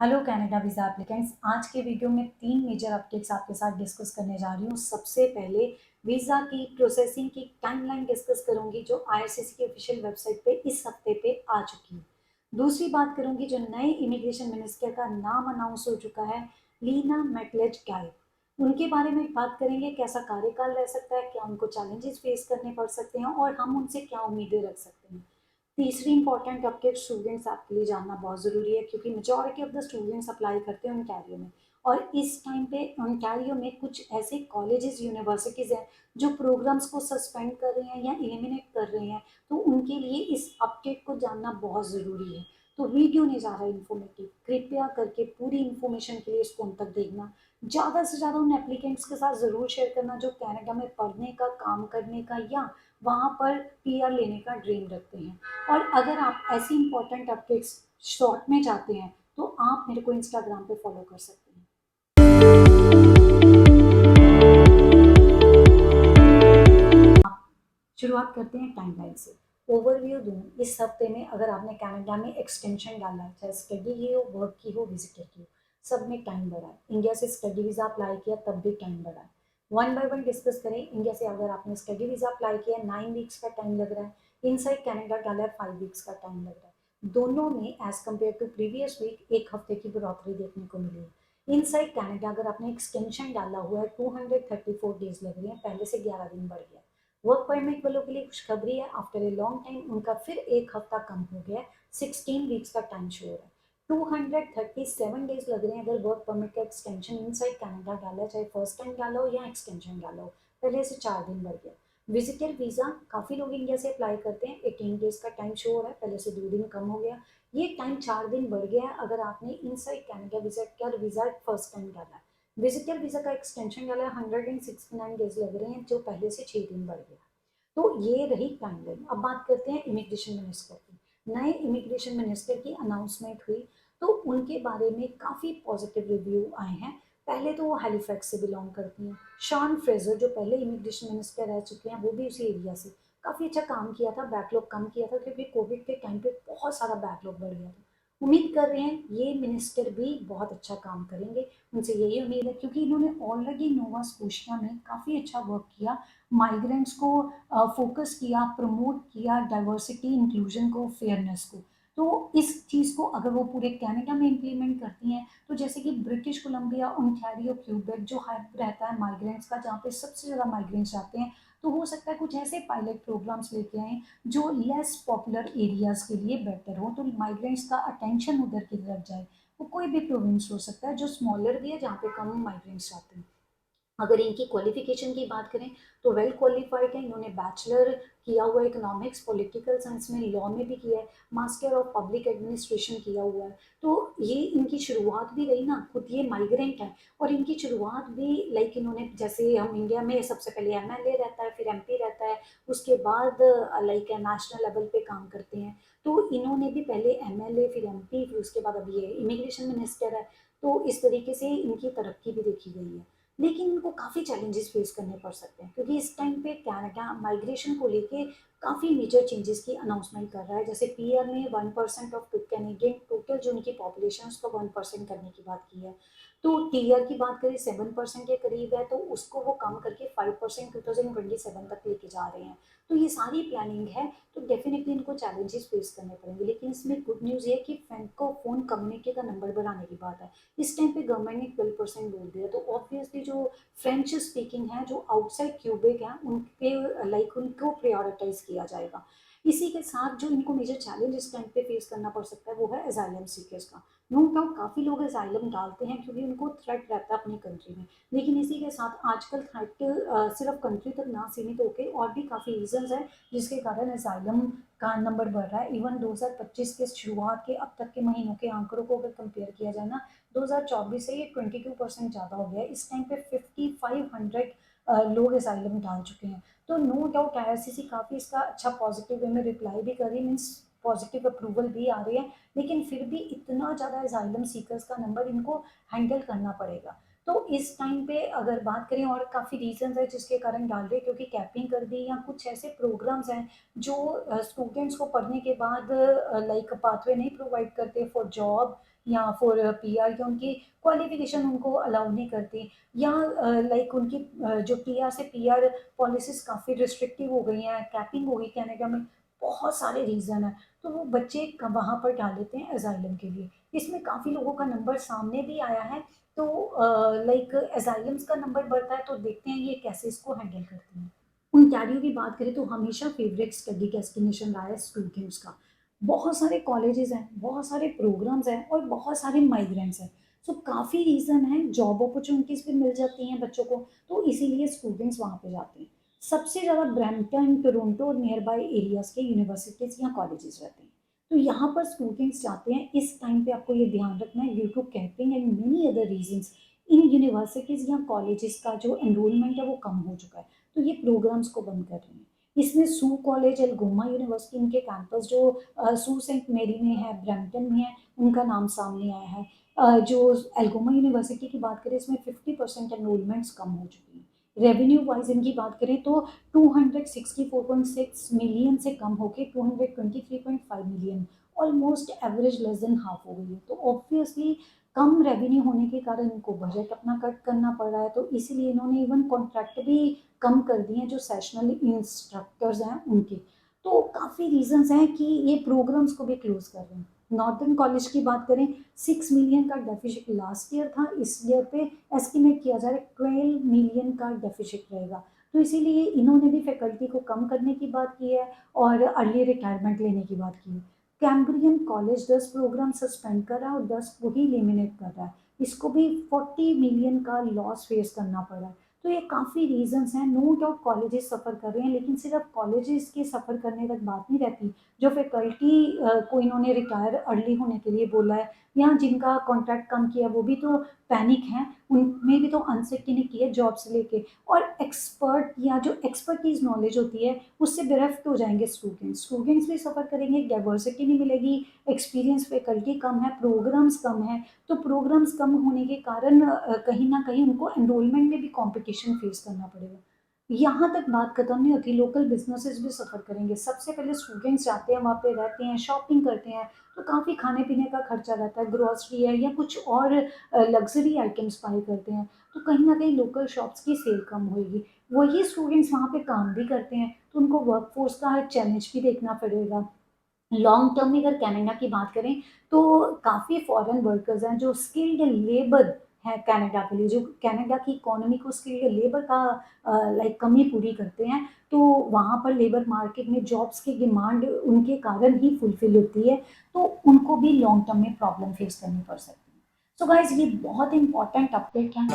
Hello Canada visa applicants. आज के video में 3 मेजर अपडेट्स आपके साथ डिस्कस करने जा रही हूँ। सबसे पहले वीज़ा की प्रोसेसिंग की टाइमलाइन डिस्कस करूँगी जो आईआरसीसी की ऑफिशियल वेबसाइट पे इस हफ्ते पे आ चुकी है। दूसरी बात करूँगी जो नए इमिग्रेशन मिनिस्टर का नाम अनाउंस हो चुका है, लीना मैटलेज गाइब। उनके बारे में बात करेंगे, कैसा कार्यकाल रह सकता है, क्या उनको चैलेंजेस फेस करने पड़ सकते हैं और हम उनसे क्या उम्मीदें रख सकते हैं। तीसरी इंपॉर्टेंट अपडेट स्टूडेंट्स आपके लिए जानना बहुत ज़रूरी है क्योंकि majority of the students apply करते हैं ओंटारियो में और इस टाइम पे ओंटारियो में कुछ ऐसे कॉलेजेस यूनिवर्सिटीज़ हैं जो प्रोग्राम्स को सस्पेंड कर रहे हैं या एलिमिनेट कर रहे हैं, तो उनके लिए इस अपडेट को जानना बहुत ज़रूरी है। तो वीडियो नहीं जा रहा इन्फॉर्मेटिव, कृपया करके पूरी इन्फॉर्मेशन के लिए इसको अंत तक देखना। ज़्यादा से ज़्यादा उन एप्लीकेंट्स के साथ ज़रूर शेयर करना जो कनाडा में पढ़ने का, काम करने का या वहाँ पर पीआर लेने का ड्रीम रखते हैं। और अगर आप ऐसी इंपॉर्टेंट अपडेट्स शॉर्ट में चाहते हैं तो आप मेरे को इंस्टाग्राम पे फॉलो कर सकते हैं। शुरुआत करते हैं टाइमलाइन से। ओवरव्यू दूं, इस हफ्ते में अगर आपने कनाडा में एक्सटेंशन डाला है, चाहे स्टडी की हो, वर्क की हो, विजिटर की हो, सब में टाइम बढ़ा है। इंडिया से स्टडी वीज़ा अप्लाई किया तब भी टाइम बढ़ा है। वन बाय वन डिस्कस करें। इंडिया से अगर आपने स्टडी वीज़ा अप्लाई किया 9 वीक्स का टाइम लग रहा है, इनसाइड कनाडा डाला है 5 वीक्स का टाइम लग रहा है। दोनों में as compared to previous week 1 हफ्ते की बढ़ोतरी देखने को मिली है। इनसाइड कनाडा अगर आपने एक्सटेंशन डाला हुआ है 234 डेज लग रही है, पहले से 11 दिन बढ़ गया। वर्क परमिट वालों के लिए खुशखबरी है, आफ्टर ए लॉन्ग टाइम उनका फिर 1 हफ्ता कम हो गया, 16 वीक्स का टाइम शो हो रहा है। 237 डेज लग रहे हैं अगर वर्क परमिट का एक्सटेंशन इनसाइड कनाडा डाला, चाहे फर्स्ट टाइम डाला हो या एक्सटेंशन डाला हो, पहले से 4 दिन बढ़ गया। विजिटर वीज़ा काफ़ी लोग इंडिया से अप्लाई करते हैं, 18 डेज का टाइम शो हो रहा है, पहले से 2 दिन कम हो गया। ये टाइम 4 दिन बढ़ गया है अगर आपने इनसाइड कनाडा विजिट कर वीज़ा फर्स्ट टाइम डाला है। विजिटर वीज़ा का एक्सटेंशन डाला है, 169 डेज लग रहे हैं जो पहले से 6 दिन बढ़ गया। तो ये रही टाइमलाइन। अब बात करते हैं इमिग्रेशन मिनिस्टर की। नए इमिग्रेशन मिनिस्टर की अनाउंसमेंट हुई तो उनके बारे में काफ़ी पॉजिटिव रिव्यू आए हैं। पहले तो वो हैलिफैक्स से बिलोंग करती हैं। शॉन फ्रेजर जो पहले इमिग्रेशन मिनिस्टर रह चुके हैं, वो भी उसी एरिया से काफ़ी अच्छा काम किया था, बैकलॉग कम किया था क्योंकि कोविड के टाइम पे बहुत सारा बैकलॉग बढ़ गया था। उम्मीद कर रहे हैं ये मिनिस्टर भी बहुत अच्छा काम करेंगे, उनसे यही उम्मीद है क्योंकि इन्होंने ऑलरेडी नोवा स्कोशिया में काफ़ी अच्छा वर्क किया, माइग्रेंट्स को फोकस किया, प्रमोट किया, डाइवर्सिटी, इंक्लूजन को, फेयरनेस को। तो इस चीज़ को अगर वो पूरे कनाडा में इम्प्लीमेंट करती हैं तो जैसे कि ब्रिटिश कोलंबिया, ओंटारियो, क्यूबेक जो हब रहता है माइग्रेंट्स का, जहाँ पे सबसे ज़्यादा माइग्रेंट्स जाते हैं, तो हो सकता है कुछ ऐसे पायलट प्रोग्राम्स लेके आएँ जो लेस पॉपुलर एरियाज़ के लिए बेटर हो, तो माइग्रेंट्स का अटेंशन उधर की तरफ जाए। वो कोई भी प्रोविंस हो सकता है जो स्मॉलर भी है, जहाँ पे कम माइग्रेंट्स जाते हैं। अगर इनकी क्वालिफिकेशन की बात करें तो वेल क्वालिफाइड है। इन्होंने बैचलर किया हुआ है इकोनॉमिक्स, पॉलिटिकल साइंस में, लॉ में भी किया है, मास्टर ऑफ पब्लिक एडमिनिस्ट्रेशन किया हुआ है। तो ये इनकी शुरुआत भी रही ना, खुद ये माइग्रेंट है और इनकी शुरुआत भी लाइक इन्होंने, जैसे हम इंडिया में सबसे पहले एमएलए रहता है, फिर एमपी रहता है, उसके बाद लाइक नेशनल लेवल पे काम करते हैं। तो इन्होंने भी पहले एमएलए, फिर एमपी, फिर उसके बाद अब ये इमिग्रेशन मिनिस्टर है। तो इस तरीके से इनकी तरक्की भी देखी गई है, लेकिन इनको काफ़ी चैलेंजेस फेस करने पड़ सकते हैं क्योंकि इस टाइम पे कनाडा माइग्रेशन को लेके काफ़ी मेजर चेंजेस की अनाउंसमेंट कर रहा है। जैसे पीआर ने 1% ऑफ कैनेडियन टोटल जो उनकी पॉपुलेशन है उसको 1% करने की बात की है। तो टीआर की बात करें 7% के करीब है, तो उसको वो कम करके 5% 2027 तक लेके जा रहे हैं। तो ये सारी प्लानिंग है, तो डेफिनेटली इनको चैलेंजेस फेस करने पड़ेंगे, लेकिन इसमें गुड न्यूज़ ये है कि फ्रैंकोफोन कम्युनिटी का नंबर बढ़ाने की बात है। इस टाइम पे गवर्नमेंट ने 12% बोल दिया, तो ऑब्वियसली जो फ्रेंच स्पीकिंग है, जो आउटसाइड क्यूबेक है, उन पे लाइक उनको प्रायोरिटाइज किया जाएगा। इसी के साथ जो इनको मेजर चैलेंज इस टाइम पे फेस करना पड़ सकता है वो है असाइलम सीकर्स का। नो डाउट काफ़ी लोग असाइलम डालते हैं क्योंकि उनको थ्रेट रहता है अपनी कंट्री में, लेकिन इसी के साथ आजकल थ्रेट सिर्फ कंट्री तक ना सीमित होकर और भी काफ़ी रीजंस हैं जिसके कारण असाइलम का नंबर बढ़ रहा है। इवन 2025 के शुरुआत के अब तक के महीनों के आंकड़ों को अगर कंपेयर किया जाए ना, 2024 से ये 22% ज़्यादा हो गया है। इस टाइम पे 5500 लोग असाइलम डाल चुके हैं। तो नो डाउट आईआरसीसी काफ़ी इसका अच्छा पॉजिटिव वे में रिप्लाई भी कर रही है, मीन्स पॉजिटिव अप्रूवल भी आ रही है, लेकिन फिर भी इतना ज़्यादा असाइलम सीकर्स का नंबर इनको हैंडल करना पड़ेगा। तो इस टाइम पे अगर बात करें, और काफ़ी रीजंस है जिसके कारण डाल रहे हैं, क्योंकि कैपिंग कर दी या कुछ ऐसे प्रोग्राम्स हैं जो स्टूडेंट्स को पढ़ने के बाद लाइक पाथवे नहीं प्रोवाइड करते फॉर जॉब या फॉर पीआर, या उनकी क्वालिफिकेशन उनको अलाउ नहीं करती, या लाइक उनकी जो पीआर से पीआर पॉलिसीज़ काफ़ी रिस्ट्रिक्टिव हो गई हैं, कैपिंग हो गई कनाडा में, बहुत सारे रीज़न हैं। तो वो बच्चे वहाँ पर डाल देते हैं असाइलम के लिए। इसमें काफ़ी लोगों का नंबर सामने भी आया है, तो लाइक असाइलम्स का नंबर बढ़ता है, तो देखते हैं ये कैसे इसको हैंडल करते हैं। ओंटारियो की बात करें तो हमेशा फेवरेट स्टडी डेस्टिनेशन रहा है स्टूडेंट्स का। बहुत सारे कॉलेजेस हैं, बहुत सारे प्रोग्राम्स हैं और बहुत सारे माइग्रेंट्स हैं। सो काफ़ी रीज़न है, जॉब अपॉर्चुनिटीज़ भी मिल जाती हैं बच्चों को, तो इसीलिए स्टूडेंट्स वहाँ पे जाते हैं। सबसे ज़्यादा ब्रैम्पटन, टोरंटो और नियर बाय एरियाज़ के यूनिवर्सिटीज़ या कॉलेजेस रहते हैं। तो यहाँ पर स्टूडेंट्स जाते हैं। इस टाइम पे आपको ये ध्यान रखना है, due to capping and many other reasons, इन यूनिवर्सिटीज़ या कॉलेजेस का जो एनरोलमेंट है वो कम हो चुका है। तो ये प्रोग्राम्स को बंद कर रहे हैं। इसमें सू कॉलेज, एल्गोमा यूनिवर्सिटी, इनके कैंपस जो सू सेंट मेरी में है, ब्रैम्पटन में है, उनका नाम सामने आया है। जो एल्गोमा यूनिवर्सिटी की बात करें, इसमें 50% एनरोलमेंट्स कम हो चुकी हैं। रेवेन्यू वाइज इनकी बात करें तो 264.6 मिलियन से कम होके 223.5 million, almost average less than half हो गई है। तो ऑब्वियसली कम रेवेन्यू होने के कारण इनको बजट अपना कट करना पड़ रहा है, तो इसीलिए इन्होंने इवन कॉन्ट्रैक्ट भी कम कर दिए हैं जो सेशनल इंस्ट्रक्टर्स हैं उनके। तो काफ़ी रीजंस हैं कि ये प्रोग्राम्स को भी क्लोज कर रहे हैं। नॉर्दर्न कॉलेज की बात करें, 6 मिलियन का डेफिसिट लास्ट ईयर था, इस ईयर पे एस्टिमेट किया जा रहा है 12 मिलियन का डेफिसिट रहेगा। तो इसीलिए इन्होंने भी फैकल्टी को कम करने की बात की है और अर्ली रिटायरमेंट लेने की बात की है। कैम्ब्रियन कॉलेज 10 प्रोग्राम सस्पेंड कर रहा है और 10 को ही एलिमिनेट कर रहा है। इसको भी 40 मिलियन का लॉस फेस करना पड़ा है। तो ये काफ़ी रीजंस हैं। नो डाउट कॉलेजेस सफ़र कर रहे हैं, लेकिन सिर्फ कॉलेजेस के सफ़र करने तक बात नहीं रहती। जो फैकल्टी को इन्होंने रिटायर अर्ली होने के लिए बोला है, या जिनका कॉन्ट्रैक्ट कम किया, वो भी तो पैनिक हैं, उनमें भी तो अनसर्टेनिटी की है जॉब से लेके। और एक्सपर्ट या जो एक्सपर्टीज़ नॉलेज होती है, उससे बेरफ्त हो जाएंगे स्टूडेंट्स। स्टूडेंट्स भी सफ़र करेंगे, डाइवर्सिटी नहीं मिलेगी, एक्सपीरियंस फैकल्टी कम है, प्रोग्राम्स कम है। तो प्रोग्राम्स कम होने के कारण कहीं न कहीं उनको एनरोलमेंट में भी कॉम्पिटिशन फेस करना पड़ेगा। यहाँ तक बात खत्म नहीं होती, लोकल बिज़नेसेस भी सफ़र करेंगे। सबसे पहले स्टूडेंट्स जाते हैं, वहाँ पे रहते हैं, शॉपिंग करते हैं, तो काफ़ी खाने-पीने का खर्चा रहता है, ग्रोसरी है या कुछ और लग्ज़री आइटम्स बाय करते हैं, तो कहीं न कहीं लोकल शॉप्स की सेल कम होएगी। वही स्टूडेंट्स वहाँ पे काम भी करते हैं, तो उनको वर्कफ़ोर्स का चैलेंज भी देखना पड़ेगा। लॉन्ग टर्म में अगर कनाडा की बात करें, तो काफ़ी फॉरेन वर्कर्स हैं जो स्किल्ड लेबर है कनाडा के लिए, जो कनाडा की इकोनॉमी को स्किल्ड लेबर का लाइक कमी पूरी करते हैं। तो वहाँ पर लेबर मार्केट में जॉब्स की डिमांड उनके कारण ही फुलफिल होती है, तो उनको भी लॉन्ग टर्म में प्रॉब्लम फेस करनी पड़ सकती है। सो गाइस, ये बहुत इंपॉर्टेंट अपडेट है।